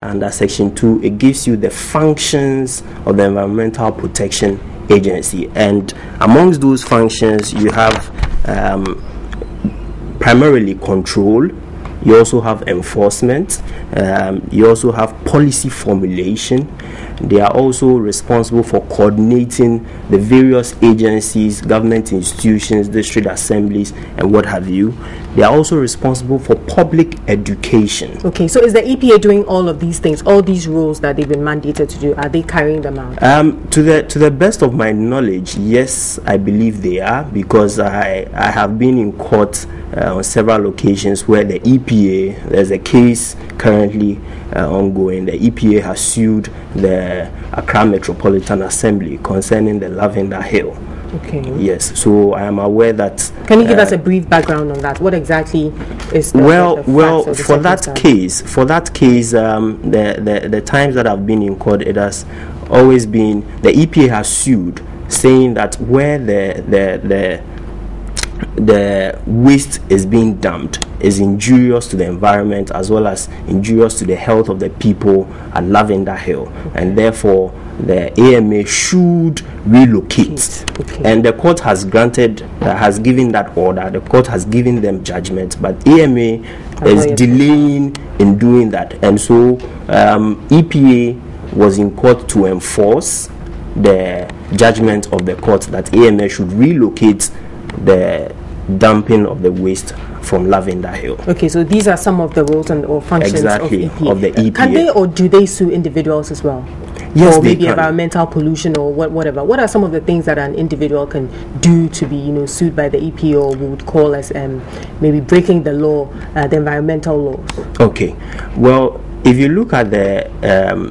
Under Section 2, it gives you the functions of the Environmental Protection Agency, and amongst those functions you have primarily control, you also have enforcement, you also have policy formulation. They are also responsible for coordinating the various agencies, government institutions, district assemblies, and what have you. They are also responsible for public education. Okay, so is the EPA doing all of these things, all these roles that they've been mandated to do? Are they carrying them out? To the best of my knowledge, yes, I believe they are, because I have been in court on several occasions where the EPA, there's a case currently ongoing. The EPA has sued the Accra Metropolitan Assembly concerning the Lavender Hill. Okay. Yes, so I am aware that. Can you give us a brief background on that? What exactly is the for that case, the times that I've been in court, it has always been the EPA has sued, saying that where the waste is being dumped is injurious to the environment as well as injurious to the health of the people at Lavender Hill, and therefore the AMA should relocate. Okay. And the court has has given that order. The court has given them judgment, but AMA is delaying in doing that, and so EPA was in court to enforce the judgment of the court that AMA should relocate the dumping of the waste from Lavender Hill. Okay, so these are some of the roles or functions of the EPA. Can they or do they sue individuals as well? Yes, or maybe they can. Environmental pollution or whatever. What are some of the things that an individual can do to be, sued by the EPA, or we would call as maybe breaking the law, the environmental laws? Okay, well, if you look at the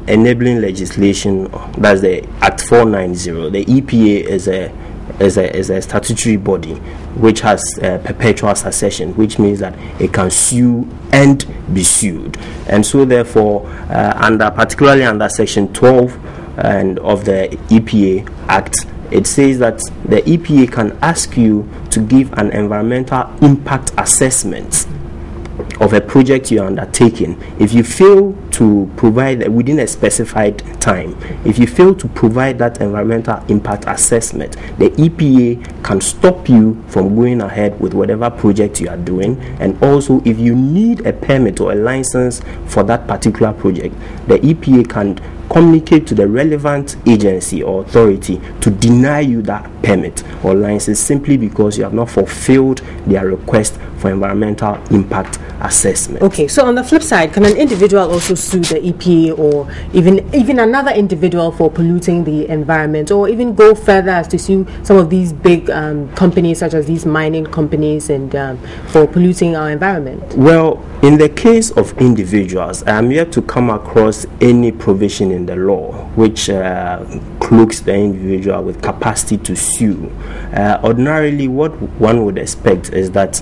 enabling legislation, that's the Act 490, the EPA is a statutory body which has perpetual succession, which means that it can sue and be sued, and so therefore particularly under Section 12 and of the EPA Act, it says that the EPA can ask you to give an environmental impact assessment of a project you are undertaking. If you fail to provide within a specified time, if you fail to provide that environmental impact assessment, the EPA can stop you from going ahead with whatever project you are doing. And also, if you need a permit or a license for that particular project, the EPA can communicate to the relevant agency or authority to deny you that permit or license simply because you have not fulfilled their request for environmental impact assessment. Okay, so on the flip side, can an individual also sue the EPA or even another individual for polluting the environment, or even go further as to sue some of these big companies such as these mining companies and for polluting our environment? Well, in the case of individuals, I am yet to come across any provision in the law which cloaks the individual with capacity to sue. Ordinarily, what one would expect is that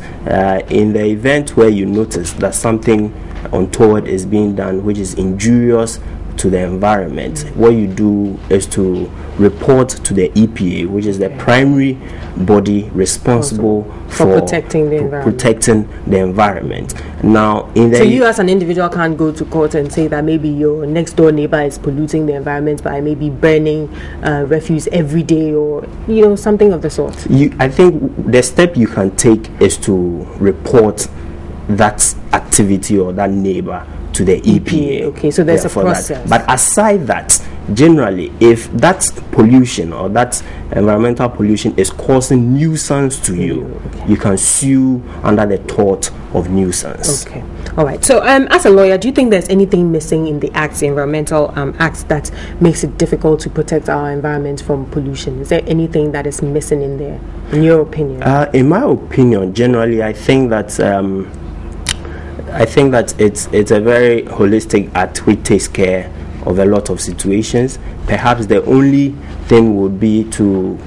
in the event where you notice that something untoward is being done which is injurious to the environment, what you do is to report to the EPA, which is the primary body responsible for protecting the environment. Now, so you as an individual can't go to court and say that maybe your next door neighbor is polluting the environment by maybe burning refuse every day, or something of the sort. I think the step you can take is to report that activity or that neighbor to the EPA. Okay, so there's a process. But aside that, generally, if that pollution or that environmental pollution is causing nuisance to you, you can sue under the tort of nuisance. Okay, all right. So, as a lawyer, do you think there's anything missing in the acts, the environmental acts, that makes it difficult to protect our environment from pollution? Is there anything that is missing in there, in your opinion? In my opinion, generally, I think that it's a very holistic act which takes care of a lot of situations. Perhaps the only thing would be to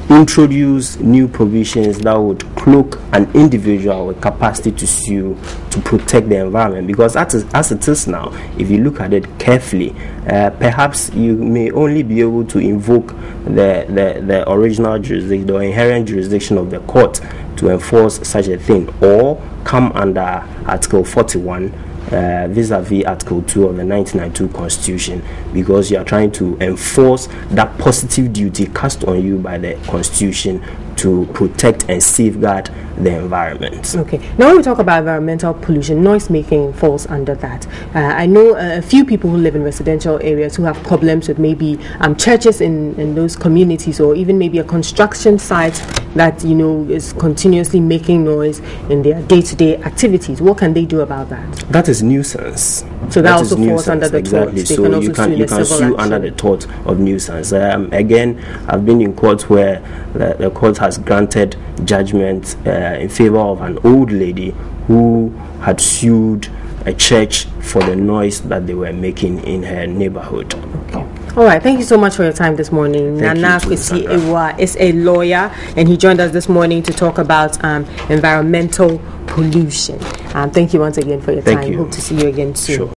introduce new provisions that would cloak an individual with capacity to sue to protect the environment, because as it is now, if you look at it carefully, perhaps you may only be able to invoke the original jurisdiction or inherent jurisdiction of the court to enforce such a thing, or come under Article 41 vis-a-vis Article 2 of the 1992 Constitution, because you are trying to enforce that positive duty cast on you by the Constitution to protect and safeguard the environment. Okay. Now when we talk about environmental pollution, noise making falls under that. I know a few people who live in residential areas who have problems with maybe churches in those communities, or even maybe a construction site that, you know, is continuously making noise in their day-to-day activities. What can they do about that? That is nuisance. So that also falls under the exactly. tort. They so can also you can sue under the tort of nuisance. Again, I've been in courts where the court has granted judgment in favor of an old lady who had sued a church for the noise that they were making in her neighborhood. Okay. All right, thank you so much for your time this morning. Nana Kwesi Ewa is a lawyer, and he joined us this morning to talk about environmental pollution. Thank you once again for your time. Hope to see you again soon. Sure.